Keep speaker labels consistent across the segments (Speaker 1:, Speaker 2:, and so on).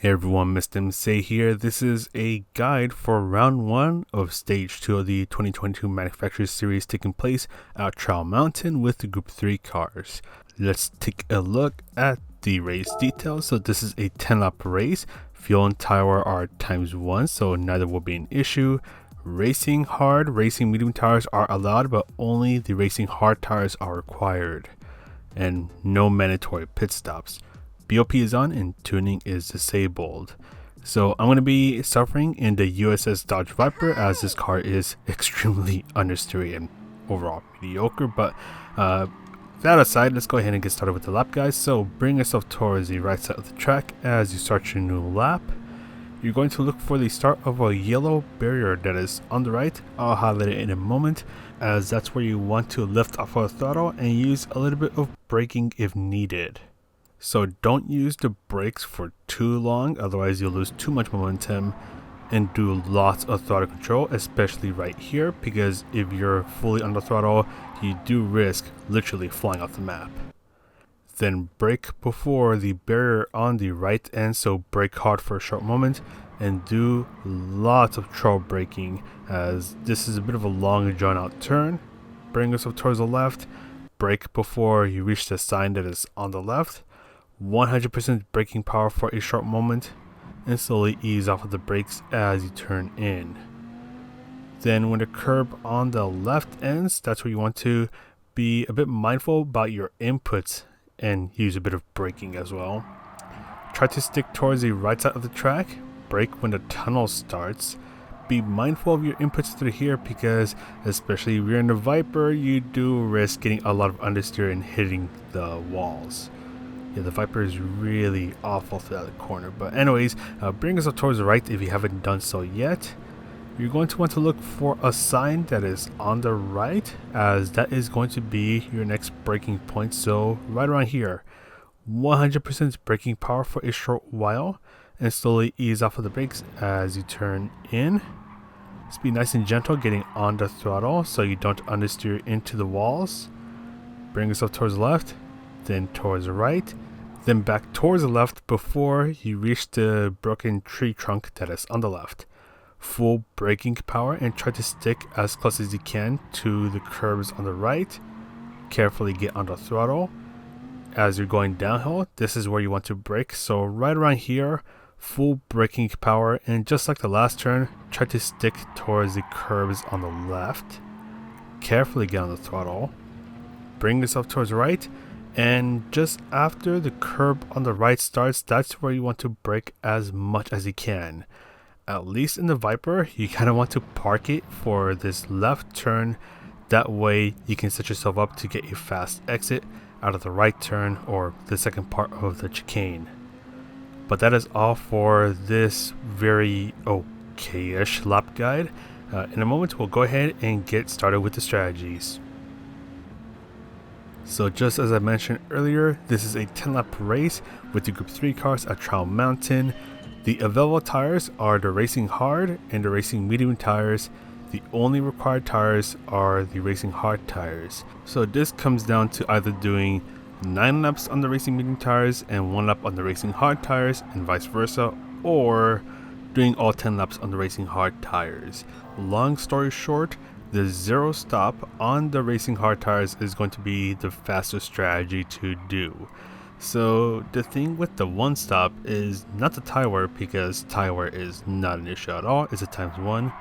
Speaker 1: Hey everyone, Mr. MC here. This is a guide for round 1 of stage 2 of the 2022 Manufacturers Series taking place at Trial Mountain with the Group 3 cars. Let's take a look at the race details. So this is a 10-lap race. Fuel and tire are ×1, so neither will be an issue. Racing hard, racing medium tires are allowed, but only the racing hard tires are required. And no mandatory pit stops. BOP is on and tuning is disabled. So I'm going to be suffering in the USS Dodge Viper as this car is extremely understeery and overall mediocre. But that aside, let's go ahead and get started with the lap, guys. So bring yourself towards the right side of the track as you start your new lap. You're going to look for the start of a yellow barrier that is on the right. I'll highlight it in a moment, as that's where you want to lift off of the throttle and use a little bit of braking if needed. So don't use the brakes for too long, otherwise you'll lose too much momentum and do lots of throttle control, especially right here, because if you're fully on the throttle, you do risk literally flying off the map. Then brake before the barrier on the right end, so brake hard for a short moment and do lots of trail braking, as this is a bit of a long drawn out turn. Bring yourself towards the left, brake before you reach the sign that is on the left. 100% braking power for a short moment and slowly ease off of the brakes as you turn in. Then when the curb on the left ends, that's where you want to be a bit mindful about your inputs and use a bit of braking as well. Try to stick towards the right side of the track, brake when the tunnel starts. Be mindful of your inputs through here, because especially if you're in the Viper, you do risk getting a lot of understeer and hitting the walls. Yeah, the Viper is really awful through that corner. But anyways, bring us up towards the right if you haven't done so yet. You're going to want to look for a sign that is on the right, as that is going to be your next braking point. So right around here, 100% braking power for a short while and slowly ease off of the brakes as you turn in. Just be nice and gentle getting on the throttle so you don't understeer into the walls. Bring yourself towards the left, then towards the right, then back towards the left before you reach the broken tree trunk that is on the left. Full braking power and try to stick as close as you can to the curbs on the right. Carefully get on the throttle. As you're going downhill, this is where you want to brake, so right around here, full braking power, and just like the last turn, try to stick towards the curbs on the left. Carefully get on the throttle. Bring yourself towards the right. And just after the curb on the right starts, that's where you want to brake as much as you can. At least in the Viper, you kind of want to park it for this left turn. That way you can set yourself up to get a fast exit out of the right turn or the second part of the chicane. But that is all for this very okay-ish lap guide. In a moment, we'll go ahead and get started with the strategies. So just as I mentioned earlier, this is a 10-lap race with the Group 3 cars at Trial Mountain. The available tires are the racing hard and the racing medium tires. The only required tires are the racing hard tires. So this comes down to either doing 9 laps on the racing medium tires and 1 lap on the racing hard tires and vice versa, or doing all 10 laps on the racing hard tires. Long story short, the 0 stop on the racing hard tires is going to be the fastest strategy to do. So the thing with the 1 stop is not the tire wear, because tire wear is not an issue at all. It's a ×1.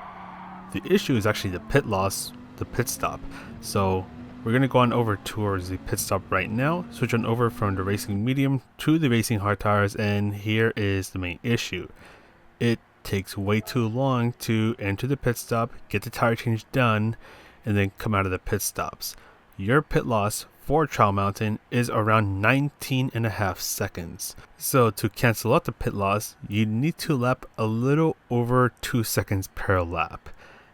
Speaker 1: The issue is actually the pit loss, the pit stop. So we're going to go on over towards the pit stop right now, switch on over from the racing medium to the racing hard tires, and here is the main issue. It takes way too long to enter the pit stop, get the tire change done, and then come out of the pit stops. Your pit loss for Trial Mountain is around 19.5 seconds. So to cancel out the pit loss, you need to lap a little over 2 seconds per lap.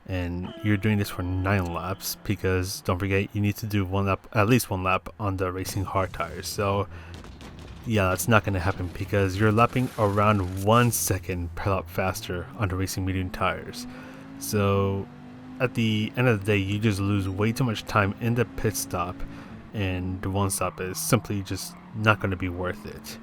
Speaker 1: And you're doing this for 9 laps, because don't forget, you need to do at least one lap on the racing hard tires. So yeah, that's not going to happen, because you're lapping around 1 second per lap faster on the racing medium tires. So at the end of the day, you just lose way too much time in the pit stop, and the 1 stop is simply just not going to be worth it.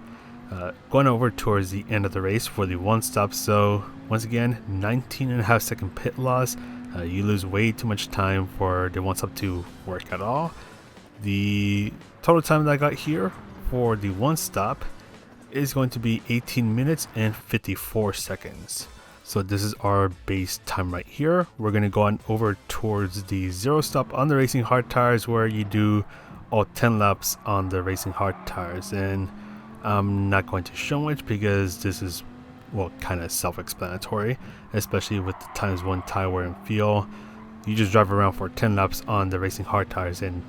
Speaker 1: Going over towards the end of the race for the one stop. So once again, 19.5 second pit loss. You lose way too much time for the one stop to work at all. The total time that I got here for the one stop is going to be 18 minutes and 54 seconds. So this is our base time right here. We're going to go on over towards the zero stop on the racing hard tires, where you do all 10 laps on the racing hard tires. And I'm not going to show much because this is, well, kind of self-explanatory, especially with the ×1 tire wear and feel. You just drive around for 10 laps on the racing hard tires, and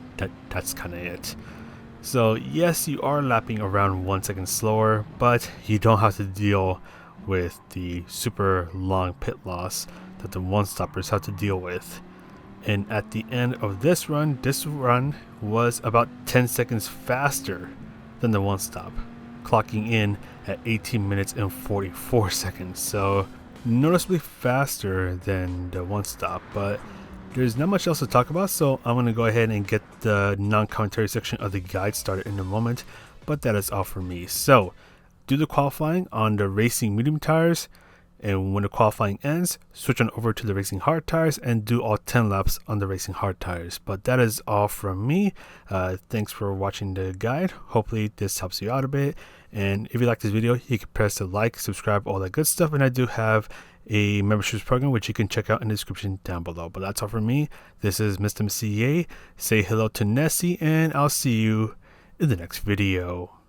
Speaker 1: that's kind of it. So yes, you are lapping around 1 second slower, but you don't have to deal with the super long pit loss that the one stoppers have to deal with. And at the end of this run was about 10 seconds faster than the one stop, clocking in at 18 minutes and 44 seconds. So noticeably faster than the one stop, but there's not much else to talk about, so I'm going to go ahead and get the non-commentary section of the guide started in a moment, but that is all for me. So do the qualifying on the racing medium tires, and when the qualifying ends, switch on over to the racing hard tires and do all 10 laps on the racing hard tires. But that is all from me. Thanks for watching the guide. Hopefully this helps you out a bit, and if you like this video, you can press the like, subscribe, all that good stuff. And I do have a memberships program which you can check out in the description down below. But that's all from me. This is Mr. MCA. Say hello to Nessie, and I'll see you in the next video.